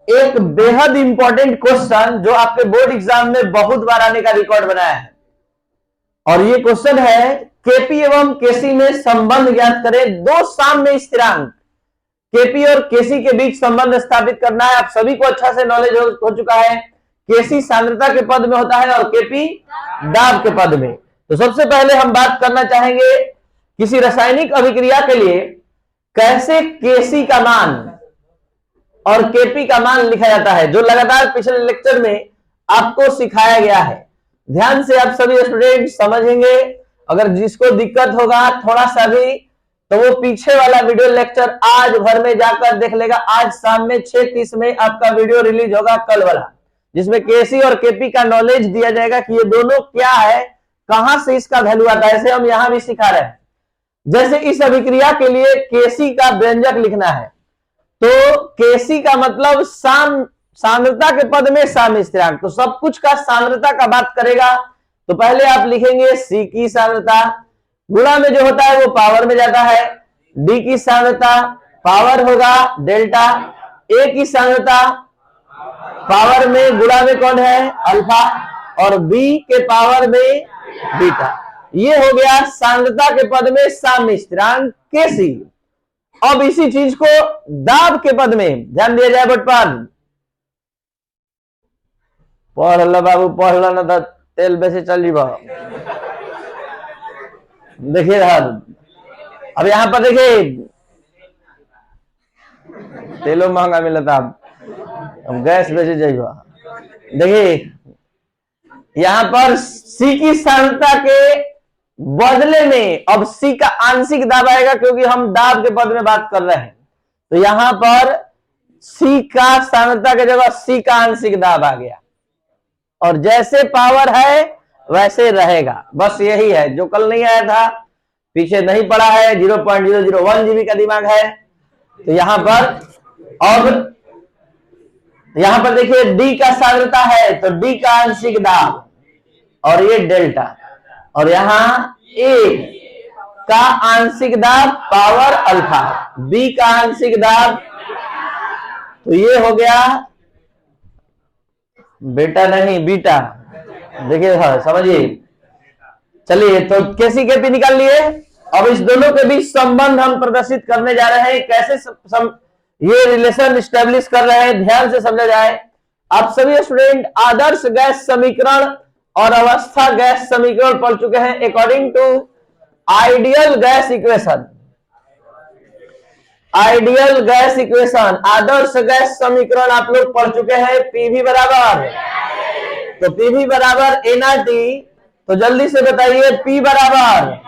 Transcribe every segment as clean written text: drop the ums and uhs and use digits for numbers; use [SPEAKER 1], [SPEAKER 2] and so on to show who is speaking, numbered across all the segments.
[SPEAKER 1] एक बेहद important question जो आपके बोर्ड एग्जाम में बहुत बार आने का रिकॉर्ड बनाया है, और ये क्वेश्चन है केपी एवं केसी में संबंध ज्ञात करें। दो साम्य स्थिरांक केपी और केसी के बीच संबंध स्थापित करना है। आप सभी को अच्छा से नॉलेज हो चुका है, केसी सांद्रता के पद में होता है और केपी दाब के पद में। तो सबसे पहले हम बात करना चाहेंगे किसी रासायनिक अभिक्रिया के लिए कैसे केसी का मान और केपी का मान लिखा जाता है, जो लगातार पिछले लेक्चर में आपको सिखाया गया है। ध्यान से आप सभी स्टूडेंट समझेंगे। अगर जिसको दिक्कत होगा थोड़ा सा भी, तो वो पीछे वाला वीडियो लेक्चर आज भर में जाकर देख लेगा। आज शाम में 6:30 में आपका वीडियो रिलीज होगा, कल वाला, जिसमें केसी और केपी का नॉलेज दिया जाएगा कि ये दोनों क्या है, कहां से इसका वैल्यू आता है। ऐसे हम यहां भी सिखा रहे हैं। जैसे इस अभिक्रिया के लिए केसी का व्यंजक लिखना है, तो केसी का मतलब सांद्रता के पद में साम्य स्थिरांक, तो सब कुछ का सांद्रता का बात करेगा। तो पहले आप लिखेंगे सी की सांद्रता, गुणा में जो होता है वो पावर में जाता है। डी की सांद्रता पावर होगा डेल्टा, ए की सांद्रता पावर में गुणा में कौन है अल्फा, और बी के पावर में बीटा। ये हो गया सांद्रता के पद में साम्य स्थिरांक केसी। अब इसी चीज को दाब के पद में ध्यान दिया जाए। बटपाल पढ़ लो बाबू, पढ़ लो ना तो तेल बेचे चल जीवा। देखिए अब यहां पर देखिए तेलो महंगा मिलता, अब गैस बेचे जाइबा। देखिए यहां पर सी की सांद्रता के बदले में अब सी का आंशिक दाब आएगा, क्योंकि हम दाब के पद में बात कर रहे हैं। तो यहां पर सी का सांद्रता की जगह सी का आंशिक दाब आ गया, और जैसे पावर है वैसे रहेगा। बस यही है जो कल नहीं आया था, पीछे नहीं पड़ा है। 0.001 जीबी का दिमाग है। तो यहां पर अब यहां पर देखिए डी का सांद्रता है, तो डी का आंशिक दाब, और ये डेल्टा, और यहां ए का आंशिक दाब पावर अल्फा, बी का आंशिक दाब, तो ये हो गया बेटा नहीं बीटा। देखिए हाँ समझिए। चलिए तो केसी केपी निकाल लिए। अब इस दोनों के बीच संबंध हम प्रदर्शित करने जा रहे हैं, कैसे ये रिलेशन स्टेब्लिश कर रहे हैं, ध्यान से समझा जाए। आप सभी स्टूडेंट आदर्श गैस समीकरण और अवस्था गैस समीकरण पढ़ चुके हैं according to ideal gas equation. Ideal gas equation, आदर्श गैस समीकरण आप लोग पढ़ चुके हैं। पीवी बराबर, तो पीवी बराबर एनआरटी, तो जल्दी से बताइए पी बराबर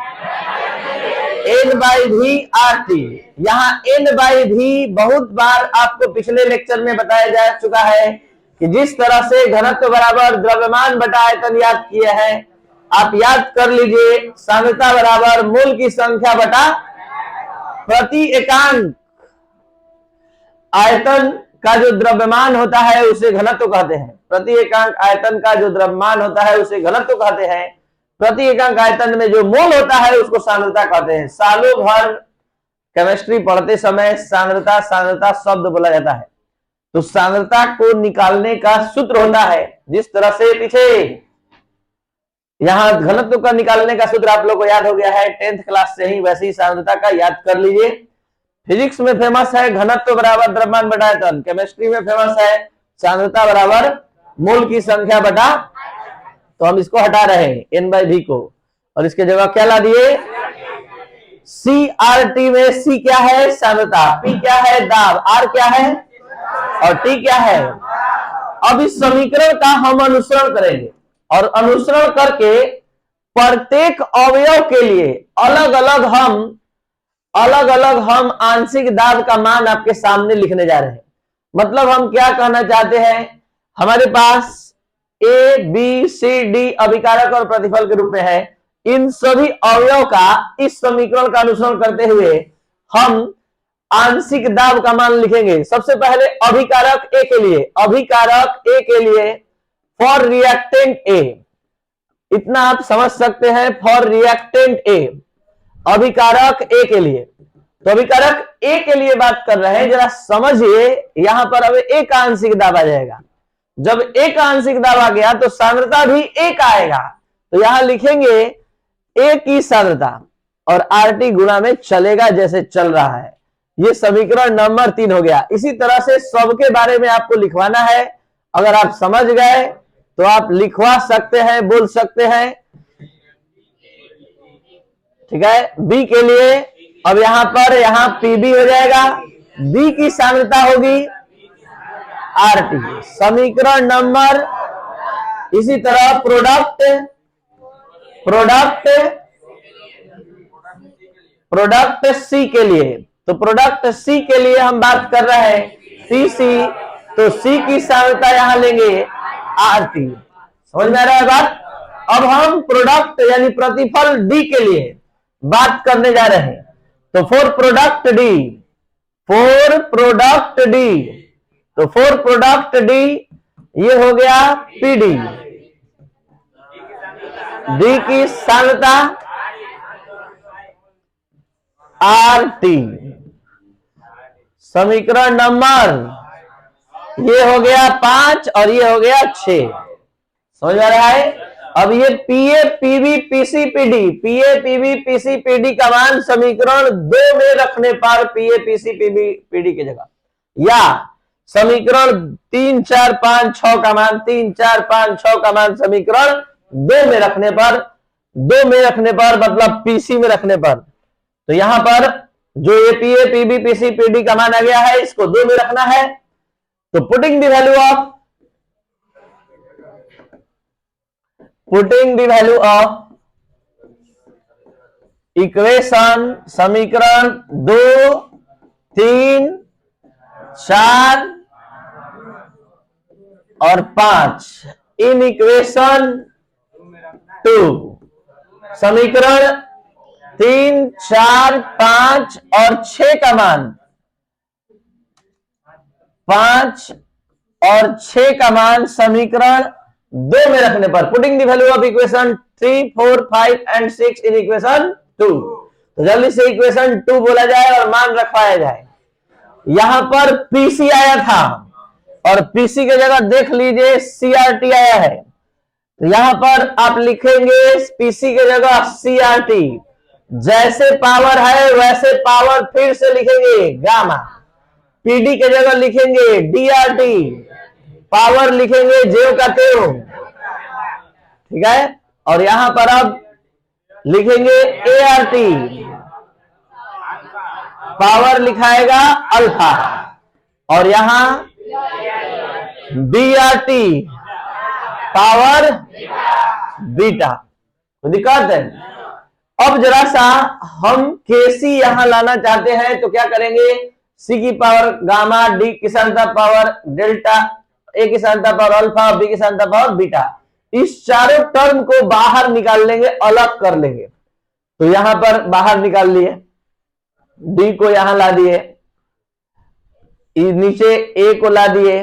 [SPEAKER 1] N by V R T. यहां एन बाई वी बहुत बार आपको पिछले लेक्चर में बताया जा चुका है कि जिस तरह से घनत्व बराबर द्रव्यमान बटा आयतन याद किए हैं, आप याद कर लीजिए सांद्रता बराबर मोल की संख्या बटा प्रति एकांक आयतन का जो द्रव्यमान होता है उसे घनत्व कहते हैं। प्रति एकांक आयतन का जो द्रव्यमान होता है उसे घनत्व कहते हैं। प्रति एकांक आयतन में जो मोल होता है उसको सांद्रता कहते हैं। सालों भर केमिस्ट्री पढ़ते समय सांद्रता सांद्रता शब्द बोला जाता है। तो सांद्रता को निकालने का सूत्र होता है, जिस तरह से पीछे यहां घनत्व का निकालने का सूत्र आप लोग को याद हो गया है 10th क्लास से ही, वैसे ही सांद्रता का याद कर लीजिए। फिजिक्स में फेमस है घनत्व बराबर द्रव्यमान बटा आयतन, केमिस्ट्री में फेमस है सांद्रता बराबर मोल की संख्या बटा, तो हम इसको हटा रहे हैं एन बाई वी को, और इसके जगह क्या ला दिए सी आर टी में सी क्या है सांद्रता, पी क्या है दाब, आर क्या है और टी क्या है। अब इस समीकरण का हम अनुसरण करेंगे, और अनुसरण करके प्रत्येक अवयव के लिए अलग अलग हम आंशिक दाब का मान आपके सामने लिखने जा रहे हैं। मतलब हम क्या कहना चाहते हैं, हमारे पास ए बी सी डी अभिकारक और प्रतिफल के रूप में है। इन सभी अवयव का इस समीकरण का अनुसरण करते हुए हम आंशिक दाब का मान लिखेंगे। सबसे पहले अभिकारक ए के लिए, अभिकारक ए के लिए फॉर रिएक्टेंट ए, इतना आप समझ सकते हैं। फॉर रिएक्टेंट ए, अभिकारक ए के लिए तो अभी कारक ए के लिए बात कर रहे हैं, जरा समझिए। यहां पर अब ए का आंशिक दाब आ जाएगा। जब ए का आंशिक दाब आ गया तो सांद्रता भी एक आएगा। तो यहां लिखेंगे ए की सांद्रता और आरटी गुणा में चलेगा जैसे चल रहा है। ये समीकरण नंबर 3 हो गया। इसी तरह से सबके बारे में आपको लिखवाना है। अगर आप समझ गए तो आप लिखवा सकते हैं, बोल सकते हैं। ठीक है। बी के लिए अब यहां पीबी हो जाएगा, बी की सांद्रता होगी आरटी। समीकरण नंबर, इसी तरह प्रोडक्ट सी के लिए, तो प्रोडक्ट सी के लिए हम बात कर रहे हैं पीसी, तो सी की सांद्रता यहां लेंगे आरटी। समझ में आ रहा है बात। अब हम प्रोडक्ट यानी प्रतिफल डी के लिए बात करने जा रहे हैं। तो फॉर प्रोडक्ट डी, ये हो गया पीडी, डी की सांद्रता आरटी। समीकरण नंबर, ये हो गया 5 और ये हो गया 6। समझ आ रहा है। अब ये पीए पीबी पीसी पीडी, पीए पीबी पीसी पीडी का मान समीकरण 2 में रखने पर, पीए पीसी पीबी पीडी की जगह, या समीकरण 3 4 5 6 का मान, 3 4 5 6 का मान समीकरण 2 में रखने पर, 2 में रखने पर मतलब पीसी में रखने पर, तो यहां पर जो ये पीए पीबी पीसी पीडी का मान आ गया है, इसको 2 में रखना है। तो putting the value of equation, समीकरण 2 3 4 और 5 इन इक्वेशन 2, समीकरण 3 4 5 और 6 का मान, 5 और 6 का मान समीकरण 2 में रखने पर, putting the value of equation 3 4 5 and 6 in equation 2। तो जल्दी से इक्वेशन 2 बोला जाए और मान रखवाया जाए। यहां पर पीसी आया था और पीसी की जगह देख लीजिए सीआरटी आया है। तो यहां पर आप लिखेंगे पीसी की जगह सीआरटी, जैसे पावर है वैसे पावर फिर से लिखेंगे गामा। पीडी की जगह लिखेंगे डीआरटी, पावर लिखेंगे जेव का तेव। ठीक है। और यहां पर अब लिखेंगे एआरटी, पावर लिखाएगा अल्फा, और यहां बीआरटी, पावर बीटा। तो दिक्कत है। अब जरा सा हम केसी यहां लाना चाहते हैं, तो क्या करेंगे, सी की पावर गामा, डी की सांद्रता पावर डेल्टा, ए की सांद्रता पावर अल्फा, बी की सांद्रता पावर बीटा, इस चारों टर्म को बाहर निकाल लेंगे, अलग कर लेंगे। तो यहां पर बाहर निकाल लिए, डी को यहां ला दिए, नीचे ए को ला दिए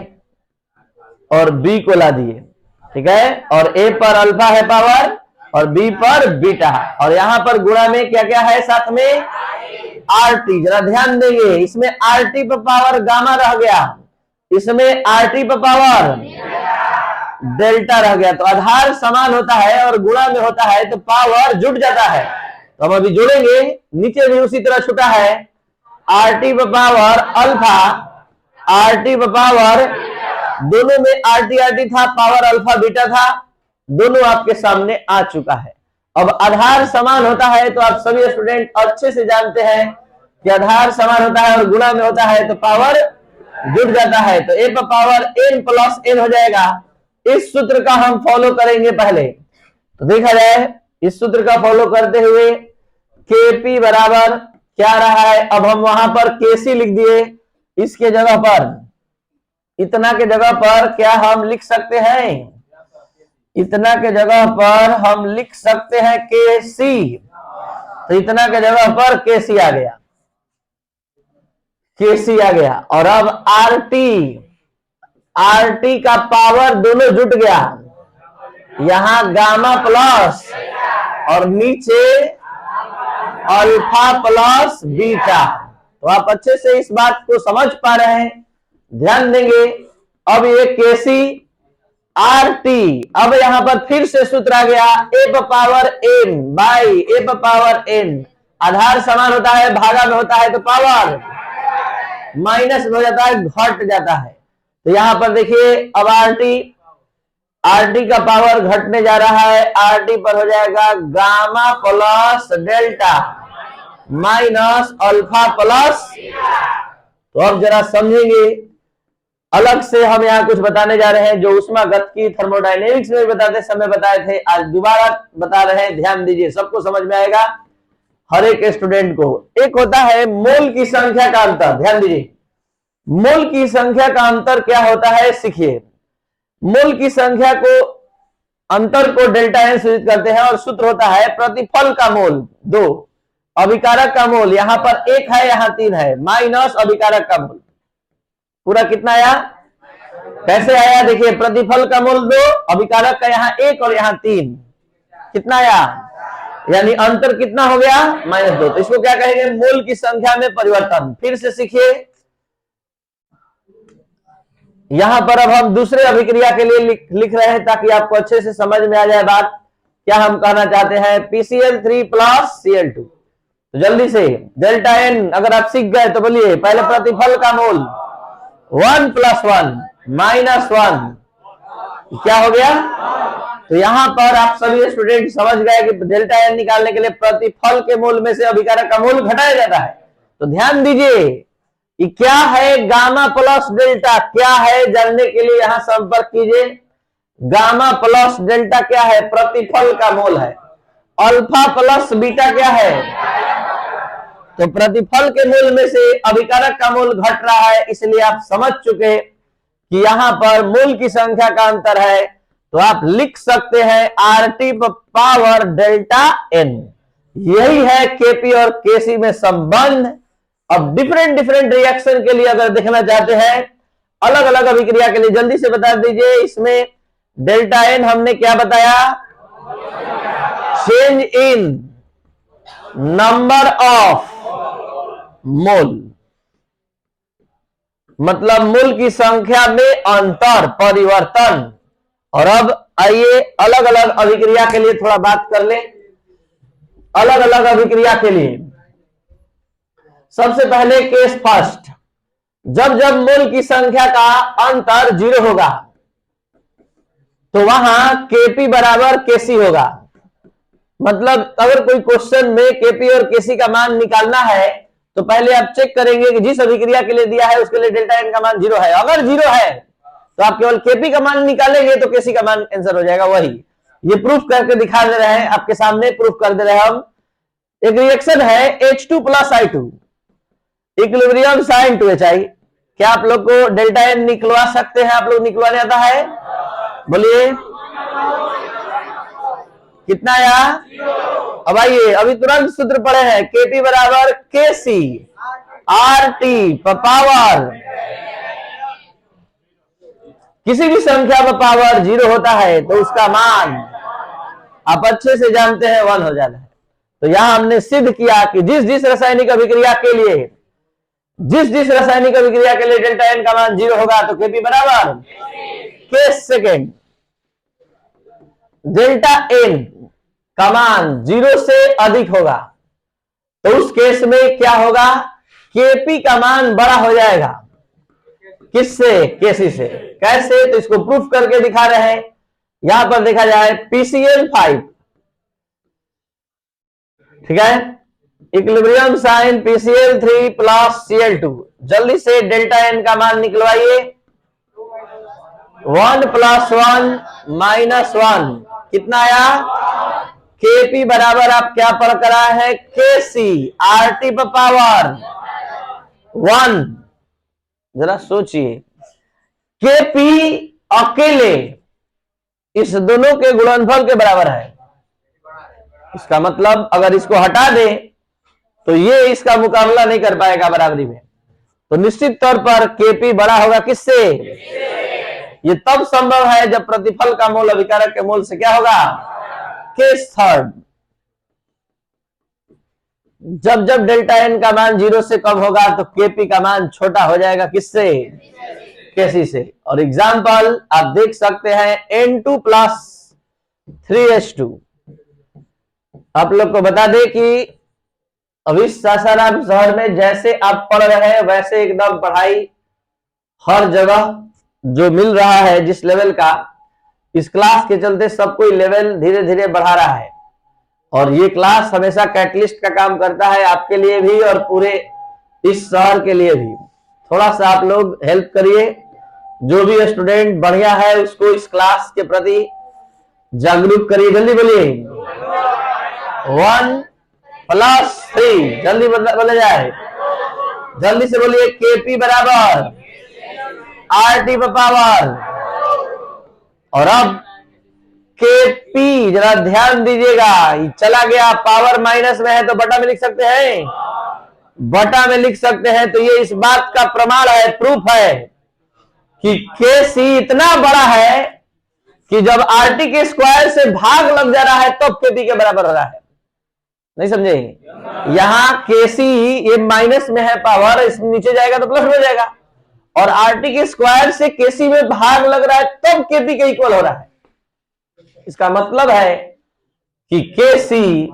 [SPEAKER 1] और बी को ला दिए। ठीक है। और ए पर अल्फा है पावर और बी पर बीटा, और यहां पर गुणा में क्या क्या है साथ में आरटी। जरा ध्यान देंगे, इसमें आरटी पर पावर गामा रह गया, इसमें आरटी पर पावर डेल्टा रह गया। तो आधार समान होता है और गुणा में होता है तो पावर जुट जाता है। तो हम अभी जोड़ेंगे, नीचे भी उसी तरह छुटा है, आरटी पर पावर अल्फा, आरटी पर पावर, दोनों में आरटी आरटी था, पावर अल्फा बीटा था, दोनों आपके सामने आ चुका है। अब आधार समान होता है तो आप सभी स्टूडेंट अच्छे से जानते हैं कि आधार समान होता है और गुणा में होता है तो पावर जुट जाता है। तो ए पर पावर n प्लस n हो जाएगा। इस सूत्र का हम फॉलो करेंगे पहले। तो देखा जाए, इस सूत्र का फॉलो करते हुए केपी बराबर क्या रहा है, अब हम वहां पर केसी लिख दिए, इसके जगह पर, इतना के जगह पर क्या हम लिख सकते हैं, इतना के जगह पर हम लिख सकते हैं केसी। तो इतना के जगह पर केसी आ गया, केसी आ गया। और अब आरटी, आरटी का पावर दोनों जुट गया, यहां गामा प्लस और नीचे अल्फा प्लस बीटा। तो आप अच्छे से इस बात को समझ पा रहे हैं, ध्यान देंगे। अब ये केसी आर टी, अब यहां पर फिर से सूत्र आ गया, a power n by a power n. आधार समान होता है, भागा में होता है तो पावर माइनस में हो जाता है, घट जाता है। तो यहां पर देखिए अब आरटी का पावर घटने जा रहा है, आरटी पर हो जाएगा gamma plus delta minus alpha plus. तो अब जरा समझेंगे, अलग से हम यहाँ कुछ बताने जा रहे हैं जो ऊष्मागतिकी थर्मोडायनेमिक्स में बताते समय बताए थे, आज दोबारा बता रहे हैं, ध्यान दीजिए, सबको समझ में आएगा, हर एक स्टूडेंट को। एक होता है मोल की संख्या का अंतर, ध्यान दीजिए, मोल की संख्या का अंतर क्या होता है सीखिए। मोल की संख्या को अंतर को डेल्टा एन सूचित करते हैं और सूत्र होता है प्रतिफल का मोल 2, अभिकारक का मोल यहां पर 1 है, यहां 3 है, माइनस अभिकारक का मोल। पूरा कितना आया, कैसे आया देखिए, प्रतिफल का मोल 2, अभिकारक का यहां 1 और यहां 3, कितना आया, यानी अंतर कितना हो गया, -2। तो इसको क्या कहेंगे, मोल की संख्या में परिवर्तन। फिर से सीखिए, यहां पर अब हम दूसरे अभिक्रिया के लिए लिख रहे हैं ताकि आपको अच्छे से समझ में आ जाए बात, क्या हम कहना चाहते हैं, PCl3 प्लस Cl2। तो जल्दी से डेल्टा एन अगर आप सीख गए तो बोलिए, पहले प्रतिफल का मोल 1 + 1 -1 क्या हो गया। तो यहां पर आप सभी स्टूडेंट समझ गए कि डेल्टा एन निकालने के लिए प्रतिफल के मोल में से अभिकारक का मोल घटाया जाता है। तो ध्यान दीजिए कि क्या है गामा प्लस डेल्टा, क्या है जानने के लिए यहां संपर्क कीजिए। गामा प्लस डेल्टा क्या है, प्रतिफल का मोल है। अल्फा प्लस बीटा क्या है, तो प्रतिफल के मोल में से अभिकारक का मोल घट रहा है, इसलिए आप समझ चुके कि यहां पर मोल की संख्या का अंतर है। तो आप लिख सकते हैं आरटी पावर डेल्टा एन। यही है केपी और केसी में संबंध। अब डिफरेंट रिएक्शन के लिए अगर देखना चाहते हैं, अलग अलग अभिक्रिया के लिए जल्दी से बता दीजिए। इसमें डेल्टा एन हमने क्या बताया, change in number of mole, मतलब मोल की संख्या में अंतर, परिवर्तन। और अब आइए अलग अलग अभिक्रिया के लिए थोड़ा बात कर ले। अलग अलग अभिक्रिया के लिए सबसे पहले केस फर्स्ट, जब जब मोल की संख्या का अंतर 0 होगा तो वहां केपी बराबर केसी होगा। मतलब अगर कोई क्वेश्चन में केपी और केसी का मान निकालना है तो पहले आप चेक करेंगे कि जिस अभिक्रिया के लिए दिया है उसके लिए डेल्टा एन का मान 0 है। अगर 0 है तो आप केवल केपी का मान निकालेंगे तो केसी का मान आंसर हो जाएगा। वही ये प्रूफ करके दिखा दे रहे हैं, आपके सामने प्रूफ कर दे रहे हैं हम। एक रिएक्शन है H2 + I2 equilibrium sin 2Hi। क्या आप लोग को डेल्टा एन निकलवा सकते हैं, आप लोग निकलवाने आता है, बोलिए कितना आया। अब आइए अभी तुरंत सूत्र पढ़े हैं, केपी बराबर केसी आर टी पावर, किसी भी संख्या पर पावर 0 होता है तो उसका मान आप अच्छे से जानते हैं 1 हो जाता है। तो यहां हमने सिद्ध किया कि जिस रासायनिक अभिक्रिया के लिए डेल्टा एन का मान 0 होगा तो केपी बराबर केस सेकेंड, डेल्टा एन का मान 0 से अधिक होगा तो उस केस में क्या होगा, केपी का मान बड़ा हो जाएगा, किससे, केसी से। कैसे, तो इसको प्रूफ करके दिखा रहे हैं। यहां पर देखा जाए PCl5, ठीक है, equilibrium sign PCl3 plus Cl2। जल्दी से डेल्टा एन का मान निकलवाइए, 1 + 1 -1 कितना आया, केपी बराबर आप क्या पढ़ करा है, केसी आरटी पावर 1। जरा सोचिए, केपी अकेले इस दोनों के गुणनफल के बराबर है। इसका मतलब अगर इसको हटा दे तो ये इसका मुकाबला नहीं कर पाएगा बराबरी में। तो निश्चित तौर पर केपी बड़ा होगा किससे, ये तब संभव है जब प्रतिफल का मोल अभिकारक के मोल से क्या होगा, केस थर्ड। जब जब डेल्टा एन का मान 0 से कम होगा तो केपी का मान छोटा हो जाएगा, किससे? केसी से। और एग्जाम्पल आप देख सकते हैं N2 प्लस 3H2। आप लोग को बता दें कि अभी सासाराम शहर में जैसे आप पढ़ रहे हैं वैसे एकदम पढ़ाई हर जगह जो मिल रहा है जिस लेवल का, इस क्लास के चलते सब कोई लेवल धीरे धीरे बढ़ा रहा है। और ये क्लास हमेशा कैटलिस्ट का काम करता है आपके लिए भी और पूरे इस शहर के लिए भी। थोड़ा सा आप लोग हेल्प करिए, जो भी स्टूडेंट बढ़िया है उसको इस क्लास के प्रति जागरूक करिए। जल्दी बोलिए 1 + 3, जल्दी बोले जाए, जल्दी से बोलिए। केपी बराबर आरटी पर पावर। और अब केपी जरा ध्यान दीजिएगा, चला गया, पावर माइनस में है तो बटा में लिख सकते हैं, बटा में लिख सकते हैं। तो ये इस बात का प्रमाण है, प्रूफ है कि केसी इतना बड़ा है कि जब आरटी के स्क्वायर से भाग लग जा रहा है तब केपी के बराबर हो रहा है। नहीं समझे? यहां केसी ये माइनस में है पावर, इस नीचे जाएगा तो प्लस हो जाएगा। और आरटी के स्क्वायर से केसी में भाग लग रहा है तब केपी के इक्वल हो रहा है। इसका मतलब है कि केसी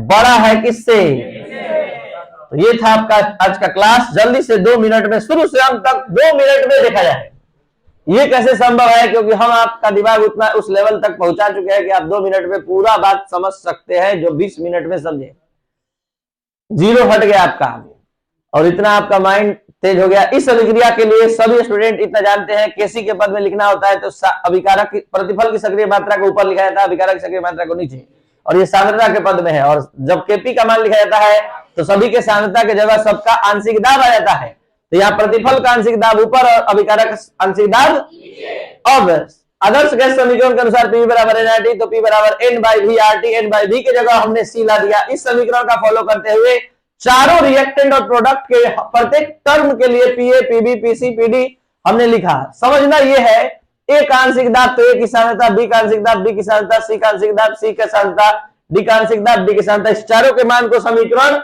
[SPEAKER 1] बड़ा है किससे? तो ये था आपका आज का क्लास। जल्दी से 2 मिनट में, शुरू से अंत तक 2 मिनट में देखा जाए ये कैसे संभव है, क्योंकि हम आपका दिमाग उतना उस लेवल तक पहुंचा चुके हैं कि आप 2 मिनट में पूरा बात समझ सकते हैं जो 20 मिनट में समझे। 0 हट गया आपका और इतना आपका माइंड तेज हो गया। इस अभिक्रिया के लिए सभी स्टूडेंट इतना जानते हैं, केसी के पद में लिखना होता है तो अभिकारक प्रतिफल की सक्रिय मात्रा को ऊपर लिखा जाता है, अभिकारक की सक्रिय मात्रा को नीचे, और ये सांद्रता के पद में है। और जब केपी का मान लिखा जाता है तो सभी के सांद्रता के जगह सबका आंशिक दाब आ जाता है। तो यहाँ प्रतिफल का आंशिक दाब ऊपर और अभिकारक आंशिक दाब। अब आदर्श गैस समीकरण के अनुसार P बराबर nRT, तो P बराबर N/V/RT, N/V के जगह हमने C ला दिया। इस समीकरण का फॉलो करते हुए चारों रिएक्टेंट और प्रोडक्ट के प्रत्येक टर्म के लिए PA, PB, PC, PD हमने लिखा। समझना यह है, A का आंशिक दाब तो A की सांद्रता, B का आंशिक दाब B की सांद्रता, C का आंशिक दाब C का सांद्रता, D का आंशिक दाब D की सांद्रता, इस चारों के मान को समीकरण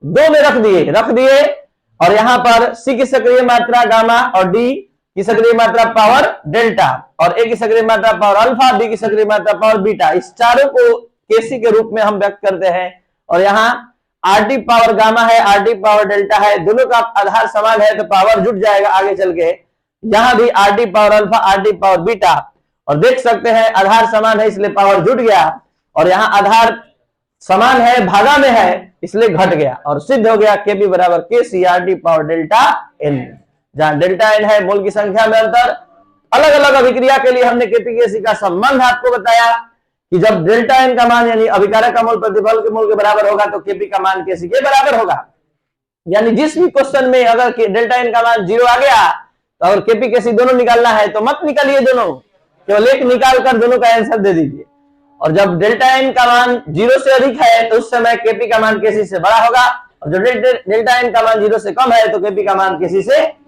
[SPEAKER 1] 2 में रख दिए। और यहां पर C की सक्रिय मात्रा गामा और D की सक्रिय मात्रा पावर डेल्टा और A की सक्रिय मात्रा पावर अल्फा, B की सक्रिय मात्रा पावर बीटा, इस चारों को केसी के रूप में हम व्यक्त करते हैं। और यहाँ आरटी पावर गामा है, आरटी पावर डेल्टा है, दोनों का आधार समान है तो पावर जुट जाएगा आगे चल के। यहां भी RT power alpha, RT power beta, और देख सकते हैं आधार समान है इसलिए पावर जुट गया। और यहां आधार समान है, भागा में है, इसलिए घट गया और सिद्ध हो गया केपी बराबर केसी आरटी पावर डेल्टा एन। जहां डेल्टा एन है मोल की संख्या में अंतर। अलग अलग अभिक्रिया के लिए हमने केपी केसी का संबंध आपको बताया कि जब डेल्टा एन का मान यानी अभिकारक का मोल प्रतिफल के मोल के बराबर होगा तो केपी का मान केसी के बराबर होगा। यानी जिस भी क्वेश्चन में अगर डेल्टा एन का मान 0 आ गया तो अगर केपी केसी दोनों निकालना है तो मत निकालिए दोनों, केवल एक निकाल कर दोनों का आंसर दे दीजिए। और जब डेल्टा एन का मान 0 से अधिक है तो उस समय केपी का मान केसी से बड़ा होगा, और जब डेल्टा एन का मान 0 से कम है तो केपी का मान केसी से